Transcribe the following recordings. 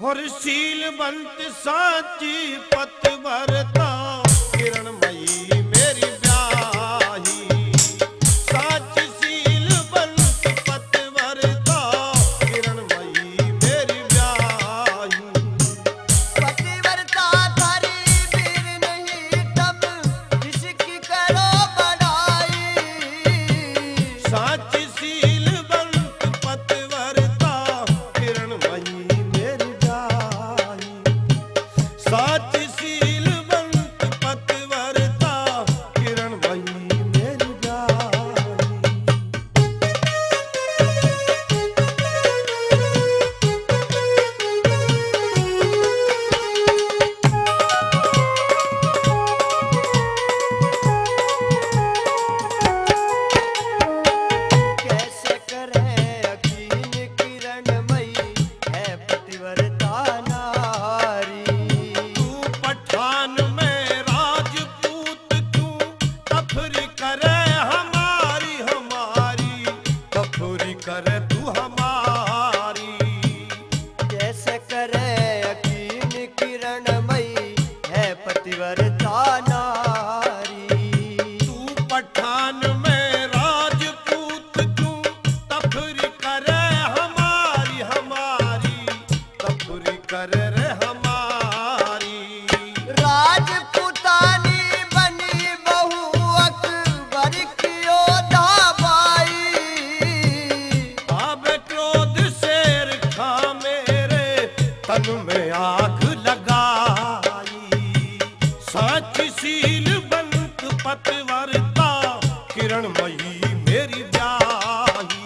और शीलवंत साची पतवरता किरणमयी मेरी ब्याही। साची शीलवंत पतवरता किरणमयी मेरी ब्याही। पतिव्रता थारी वीर नहीं तब जिसकी करो बड़ाई। साची शीलवंत पतवरता किरणमयी मेरी ब्याही। साची शीलवंत पतवरता किरणमयी मेरी ब्याही। कैसे करें यकीन किरणमयी है पतिव्रता नारी। तू पठान में राजपूत तू तफरी करे हमारी हमारी तफरी करे तू हमारी। कैसे करें यकीन किरणमयी है पतिव्रता नारी। तू पठान में राजपूत तू तफरी करे हमारी हमारी तफरी करे रे हमारी। राजपूतानी बनी बहू अकबर की योद्धा बाई। अब क्रोध शेर खा मेरे तन में आग लगाई। साची शीलवंत पतवरता किरणमयी मेरी ब्याही।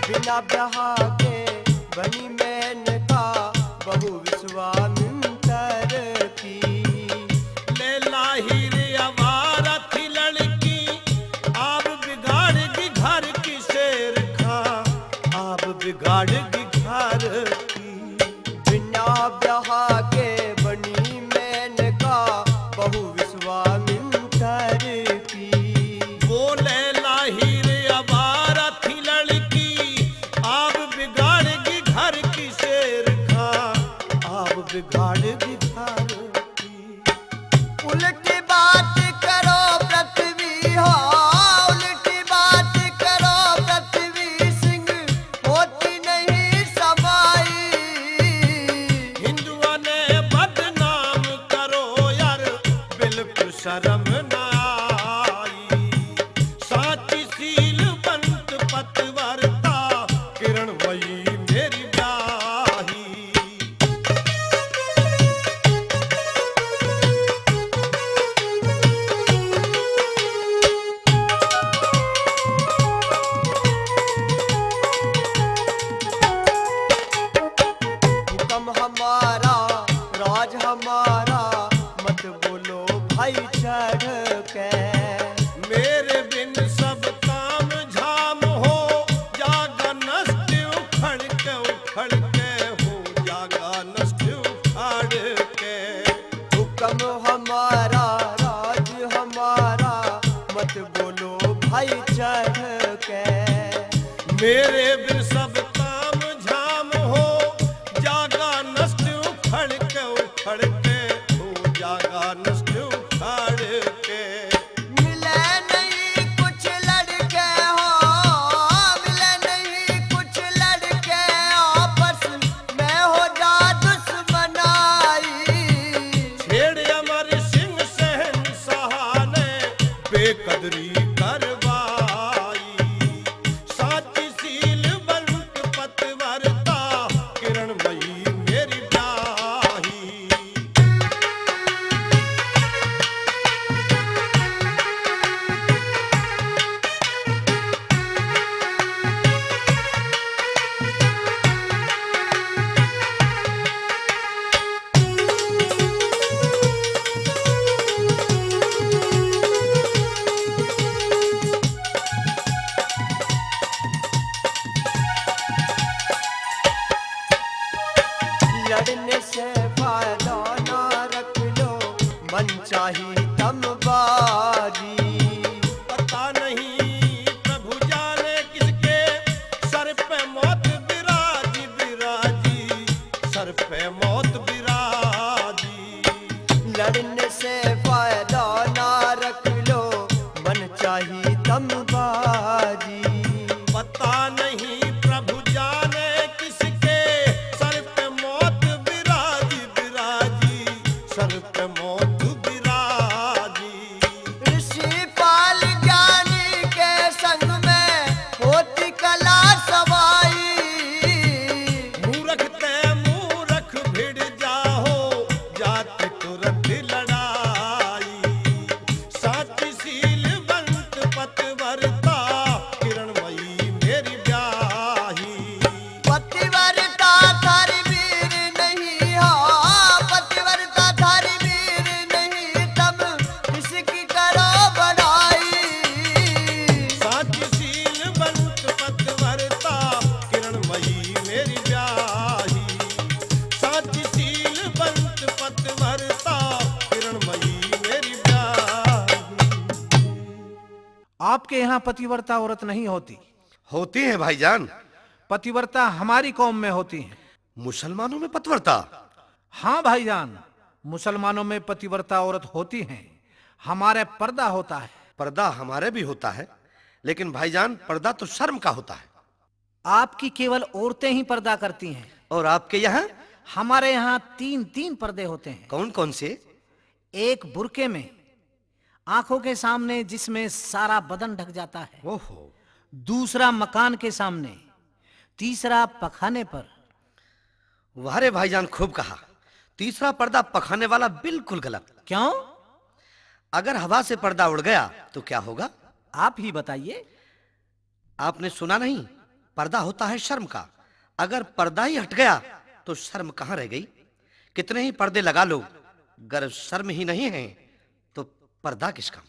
बिना ब्याह के बनी मेनका बहु विश्वामित्र की। लैला हीरे आवारा थी लड़की आप बिगाड़ेगी घर की शेर खा आप बिगाड़ेगी घर की। बिना ब्याह के बनी मेनका बहु विश्वामित्र की। वो लैला हीरे आवारा थी लड़की आप बिगाड़ेगी घर की शेर खा आप बिगाड़ेगी घर की। उल्टी बात करो पृथ्वी हो उल्टी बात करो पृथ्वी सिंह होती नहीं समाई। हिंदुओं ने बदनाम करो यार बिल्कुल शर्म न आई। साची शीलवंत पतवरता किरणमयी मेरी ब्याही। हुक्म हमारा राज हमारा मत बोलो भाई चढ़ के। मेरे बिन सब काम झाम हो जागा नष्ट उखड़ के हो जागा नष्ट उखड़ के। हुक्म हमारा राज हमारा मत बोलो भाई चढ़ के। मेरे बिन सब काम झाम हो जागा नष्ट उखड़ के हो जागा नष्ट उखड़ के। मिले नहीं कुछ लड़के हो मिले नहीं कुछ लड़के आपस में हो जा दुश्मनाई। छेड़ अमर सिंह शहंशाह ने बेकदरी करवाई। साची शील लड़ने से फायदा ना रख लो, मन चाही तम बाजी। पता नहीं प्रभु जाने किसके सर पे मौत बिराजी बिराजी, सर पे मौत बिराजी। लड़ने से फायदा ना रख लो, मन चाही तम बाजी। पता नहीं प्रभु जाने किसके सर पे मौत बिराजी बिराजी, सर पे मौत बिराजी। ऋषि पाल ज्ञानी के संग में होती कला सवाई। मूरख ते मूरख भिड़ जाओ, जात तुरंत लड़ाई। साची सीलवंत पतिव्रता, किरणमयी मेरी ब्याही। पतिव्रता थारी वीर नहीं हो, पतिव्रता थारी वीर नहीं, तब किसकी करो बड़ाई। साची सीलवंत पतिव्रता, किरणमयी मेरी ब्याही। साची सीलवंत पतिव्रता, किरणमयी मेरी ब्याही। आपके यहाँ पतिव्रता औरत नहीं होती? होती हैं भाईजान। पतिव्रता हमारी कौम में होती हैं। मुसलमानों में पतिव्रता? हाँ भाईजान, मुसलमानों में पतिव्रता औरत होती हैं। हमारे पर्दा होता है। पर्दा हमारे भी होता है, लेकिन भाईजान पर्दा तो शर्म का होता है। आपकी केवल औरतें ही पर्दा करती हैं। और आपके यहाँ हमारे यहाँ 3 पर्दे होते हैं। कौन कौन से? एक बुरके में, आंखों के सामने, जिसमें सारा बदन ढक जाता है। ओहो, दूसरा मकान के सामने, तीसरा पखाने पर। वाह रे भाईजान, खूब कहा। तीसरा पर्दा पखाने वाला बिल्कुल गलत। क्यों? अगर हवा से पर्दा उड़ गया तो क्या होगा? आप ही बताइए। आपने सुना नहीं? पर्दा होता है शर्म का। अगर पर्दा ही हट गया तो शर्म कहाँ रह गई? कितने ही पर्दे लगा लो, अगर शर्म ही नहीं है तो पर्दा किस काम?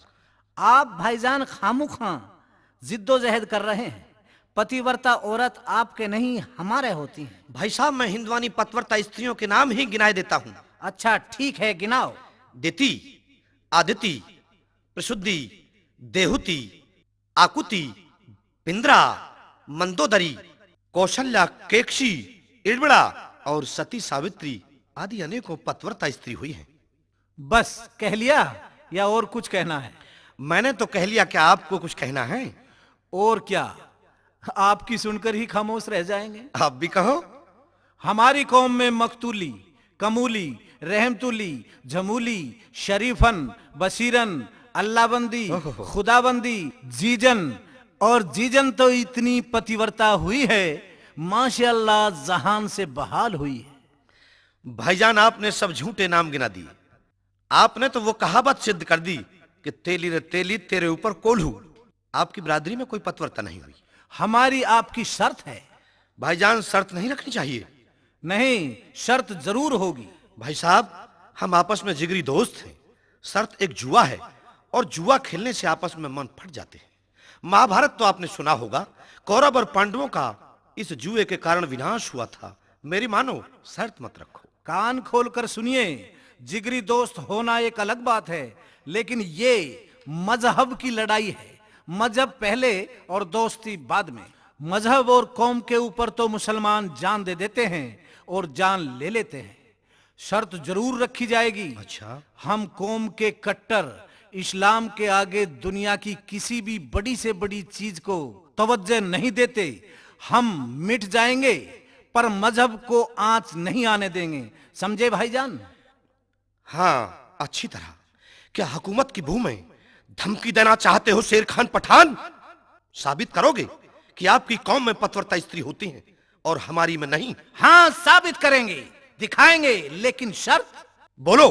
आप भाईजान खामुखा जिद्दोजहद कर रहे हैं। पतिव्रता औरत आपके नहीं हमारे होती हैं। भाई साहब, मैं हिंदवानी पतिव्रता स्त्रियों के नाम ही गिनाए देता हूँ। अच्छा ठीक है, गिनाओ। दिति, आदिति, प्रसुद्धि, देहुति, आकुति, पिंद्रा, मंदोदरी, कौशल्या, केकशी, इड़बड़ा और सती सावित्री आदि अनेकों पतिव्रता स्त्री हुई हैं। बस कह लिया या और कुछ कहना है? मैंने तो कह लिया, क्या आपको कुछ कहना है? और क्या, आपकी सुनकर ही खामोश रह जाएंगे। आप भी कहो। हमारी कौम में मकतूली, कमूली, रहमतुली, झमूली, शरीफन, बशीरन, अल्लाहबंदी, खुदाबंदी, जीजन और जीजन तो इतनी पतिव्रता हुई है, माशाअल्लाह जहान से बहाल हुई है। भाईजान, आपने सब झूठे नाम गिना दिए। आपने तो वो कहावत सिद्ध कर दी कि तेली रे तेली तेरे ऊपर कोल्हू। आपकी बिरादरी में कोई पतिव्रता नहीं हुई। हमारी आपकी शर्त है। भाईजान, शर्त नहीं रखनी चाहिए। नहीं, शर्त जरूर होगी। भाई साहब, हम आपस में जिगरी दोस्त हैं। शर्त एक जुआ है और जुआ खेलने से आपस में मन फट जाते हैं। महाभारत तो आपने सुना होगा। कौरव और पांडवों का इस जुए के कारण विनाश हुआ था। मेरी मानो, शर्त मत रखो। कान खोलकर सुनिए, जिगरी दोस्त होना एक अलग बात है, लेकिन ये मजहब की लड़ाई है। मजहब पहले और दोस्ती बाद में। मजहब और कौम के ऊपर तो मुसलमान जान दे देते हैं और जान ले लेते हैं। शर्त जरूर रखी जाएगी। अच्छा, हम कौम के कट्टर इस्लाम के आगे दुनिया की किसी भी बड़ी से बड़ी चीज को तवज्जो नहीं देते। हम मिट जाएंगे पर मजहब को आंच नहीं आने देंगे। समझे भाईजान? हाँ, अच्छी तरह। क्या हुकूमत की भूमि में धमकी देना चाहते हो शेर खान पठान? साबित करोगे कि आपकी कौम में पतिव्रता स्त्री होती हैं और हमारी में नहीं? हाँ, साबित करेंगे, दिखाएंगे, लेकिन शर्त। बोलो।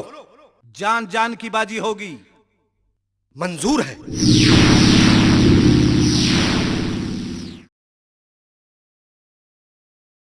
जान जान की बाजी होगी। मंजूर है।